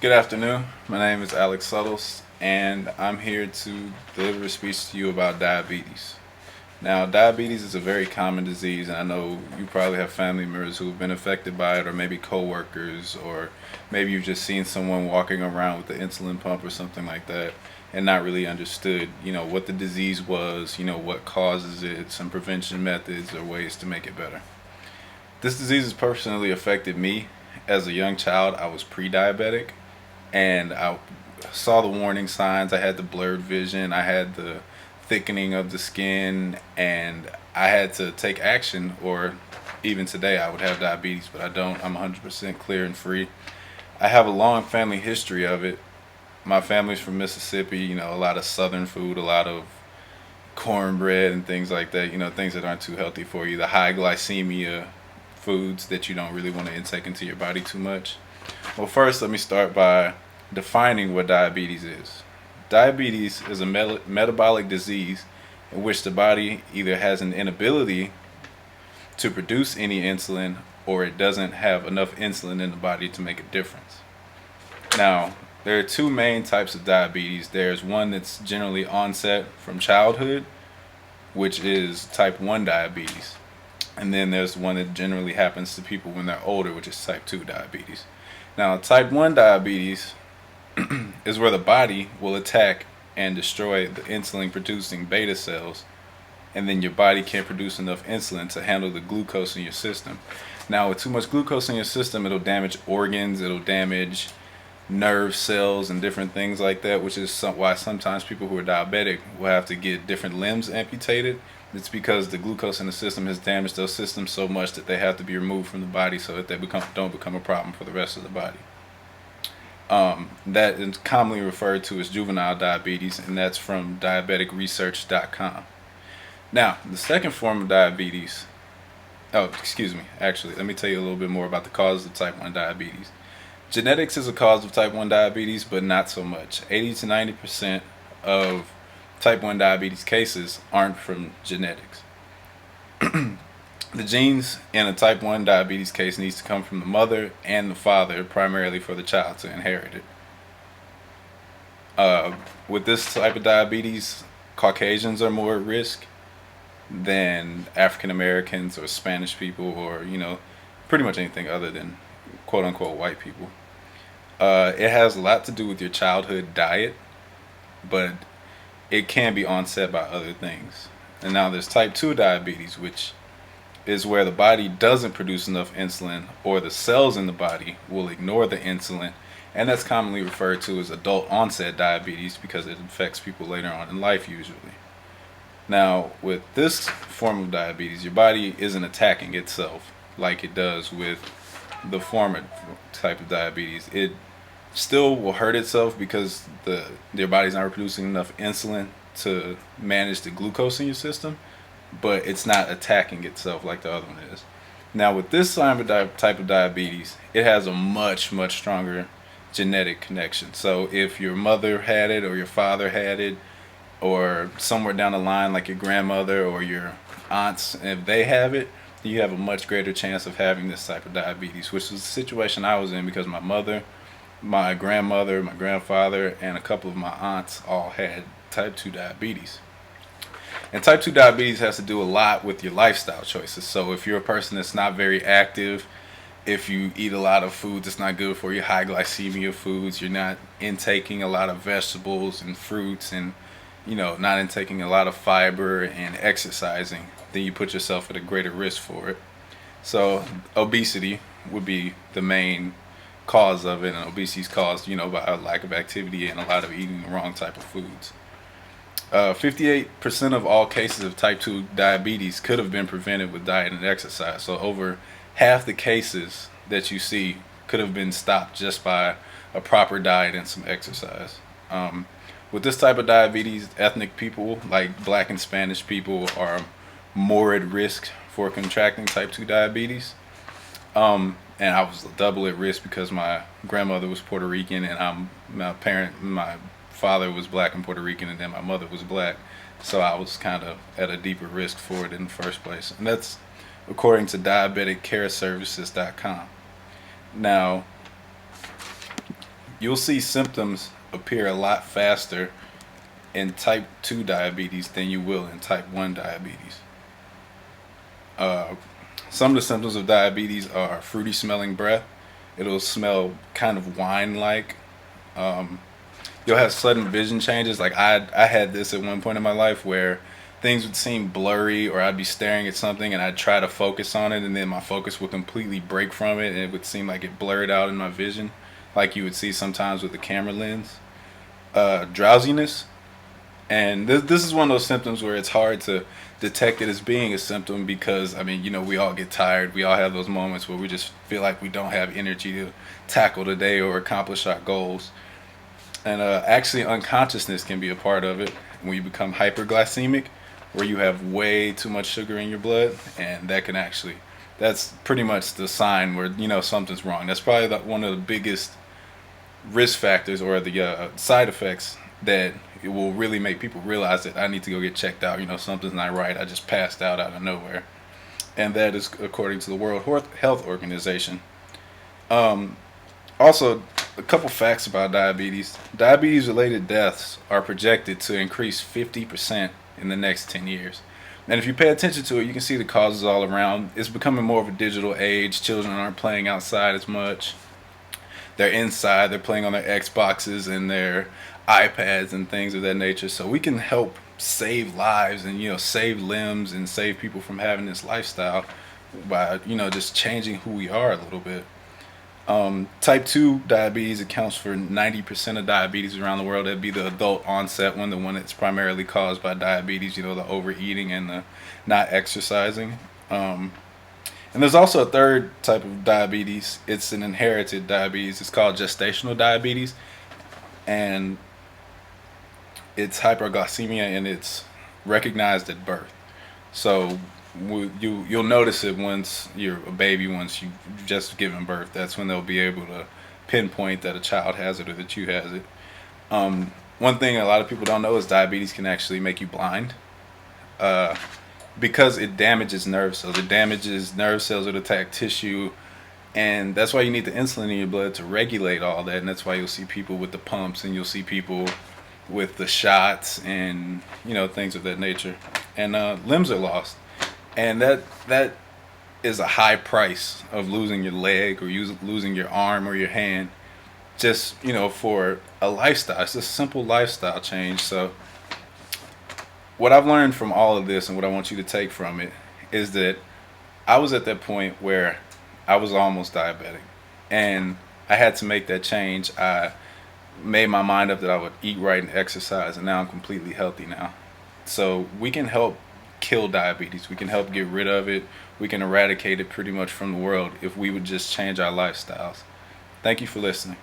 Good afternoon. My name is Alex Suttles, and I'm here to deliver a speech to you about diabetes. Now, diabetes is a very common disease, and I know you probably have family members who have been affected by it, or maybe coworkers, or maybe you've just seen someone walking around with the insulin pump or something like that, and not really understood, what the disease was, what causes it, some prevention methods or ways to make it better. This disease has personally affected me. As a young child, I was pre-diabetic, and I saw the warning signs. I had the blurred vision, I had the thickening of the skin, and I had to take action, or even today I would have diabetes, but I don't. I'm 100% clear and free. I have a long family history of it. My family's from Mississippi, a lot of southern food, a lot of cornbread and things like that, things that aren't too healthy for you, the high glycemia foods that you don't really want to intake into your body too much. Well, first, let me start by defining what diabetes is. Diabetes is a metabolic disease in which the body either has an inability to produce any insulin, or it doesn't have enough insulin in the body to make a difference. Now, there are two main types of diabetes. There's one that's generally onset from childhood, which is type 1 diabetes. And then there's one that generally happens to people when they're older, which is type 2 diabetes. Now, type 1 diabetes is where the body will attack and destroy the insulin producing beta cells, and then your body can't produce enough insulin to handle the glucose in your system. Now, with too much glucose in your system, it'll damage organs, it'll damage nerve cells and different things like that, which is why sometimes people who are diabetic will have to get different limbs amputated. It's because the glucose in the system has damaged those systems so much that they have to be removed from the body so that they don't become a problem for the rest of the body. That is commonly referred to as juvenile diabetes, and that's from diabeticresearch.com. Now, the second form of diabetes, actually, let me tell you a little bit more about the causes of type 1 diabetes. Genetics is a cause of type 1 diabetes, but not so much. 80 to 90% of type 1 diabetes cases aren't from genetics. The genes in a type 1 diabetes case needs to come from the mother and the father, primarily for the child to inherit it. With this type of diabetes, Caucasians are more at risk than African Americans or Spanish people, or pretty much anything other than quote unquote white people. It has a lot to do with your childhood diet, but it can be onset by other things. And now there's type 2 diabetes, which is where the body doesn't produce enough insulin, or the cells in the body will ignore the insulin, and that's commonly referred to as adult onset diabetes because it affects people later on in life usually. Now, with this form of diabetes, your body isn't attacking itself like it does with the former type of diabetes. It still will hurt itself because your body's not producing enough insulin to manage the glucose in your system, but it's not attacking itself like the other one is. Now, with this type of diabetes, it has a much, much stronger genetic connection. So if your mother had it, or your father had it, or somewhere down the line like your grandmother or your aunts, if they have it, you have a much greater chance of having this type of diabetes, which was the situation I was in because my mother, my grandmother, my grandfather, and a couple of my aunts all had type 2 diabetes. And type 2 diabetes has to do a lot with your lifestyle choices. So if you're a person that's not very active, if you eat a lot of food that's not good for you, high glycemia foods, you're not intaking a lot of vegetables and fruits, and not intaking a lot of fiber and exercising, then you put yourself at a greater risk for it. So obesity would be the main cause of it, and obesity is caused, by a lack of activity and a lot of eating the wrong type of foods. 58% of all cases of type 2 diabetes could have been prevented with diet and exercise. So over half the cases that you see could have been stopped just by a proper diet and some exercise. With this type of diabetes, ethnic people like black and Spanish people are more at risk for contracting type 2 diabetes. And I was double at risk because my grandmother was Puerto Rican, and my father was black and Puerto Rican, and then my mother was black. So I was kind of at a deeper risk for it in the first place. And that's according to diabeticcareservices.com. Now, you'll see symptoms appear a lot faster in type 2 diabetes than you will in type 1 diabetes. Uh, some of the symptoms of diabetes are fruity smelling breath. It'll smell kind of wine like. Um, you'll have sudden vision changes. Like I had this at one point in my life where things would seem blurry, or I'd be staring at something and I'd try to focus on it, and then my focus would completely break from it, and it would seem like it blurred out in my vision, like you would see sometimes with the camera lens. Drowsiness, and this is one of those symptoms where it's hard to detect it as being a symptom, because I mean, we all get tired. We all have those moments where we just feel like we don't have energy to tackle the day or accomplish our goals. And actually, unconsciousness can be a part of it when you become hyperglycemic, where you have way too much sugar in your blood, and that's pretty much the sign where something's wrong. That's probably one of the biggest risk factors, or the side effects that it will really make people realize that I need to go get checked out. Something's not right. I just passed out of nowhere, and that is according to the World Health Organization. Um, Also, a couple facts about diabetes. Diabetes related deaths are projected to increase 50% in the next 10 years. And if you pay attention to it, you can see the causes all around. It's becoming more of a digital age. Children aren't playing outside as much. They're inside, they're playing on their Xboxes and their iPads and things of that nature. So we can help save lives and save limbs and save people from having this lifestyle by just changing who we are a little bit. Type 2 diabetes accounts for 90% of diabetes around the world. That'd be the adult onset one, the one that's primarily caused by diabetes, the overeating and the not exercising. And there's also a third type of diabetes. It's an inherited diabetes. It's called gestational diabetes. And it's hyperglycemia, and it's recognized at birth. So you'll notice it once you're a baby, once you've just given birth. That's when they'll be able to pinpoint that a child has it or that you has it. One thing a lot of people don't know is diabetes can actually make you blind, uh, because it damages nerve cells. It damages nerve cells that attack tissue, and that's why you need the insulin in your blood to regulate all that. And that's why you'll see people with the pumps, and you'll see people with the shots, and things of that nature. And limbs are lost, and that is a high price of losing your leg, or losing your arm or your hand, just for a lifestyle. It's a simple lifestyle change. So what I've learned from all of this, and what I want you to take from it, is that I was at that point where I was almost diabetic, and I had to make that change. I made my mind up that I would eat right and exercise, and now I'm completely healthy now. So we can help kill diabetes. We can help get rid of it. We can eradicate it pretty much from the world if we would just change our lifestyles. Thank you for listening.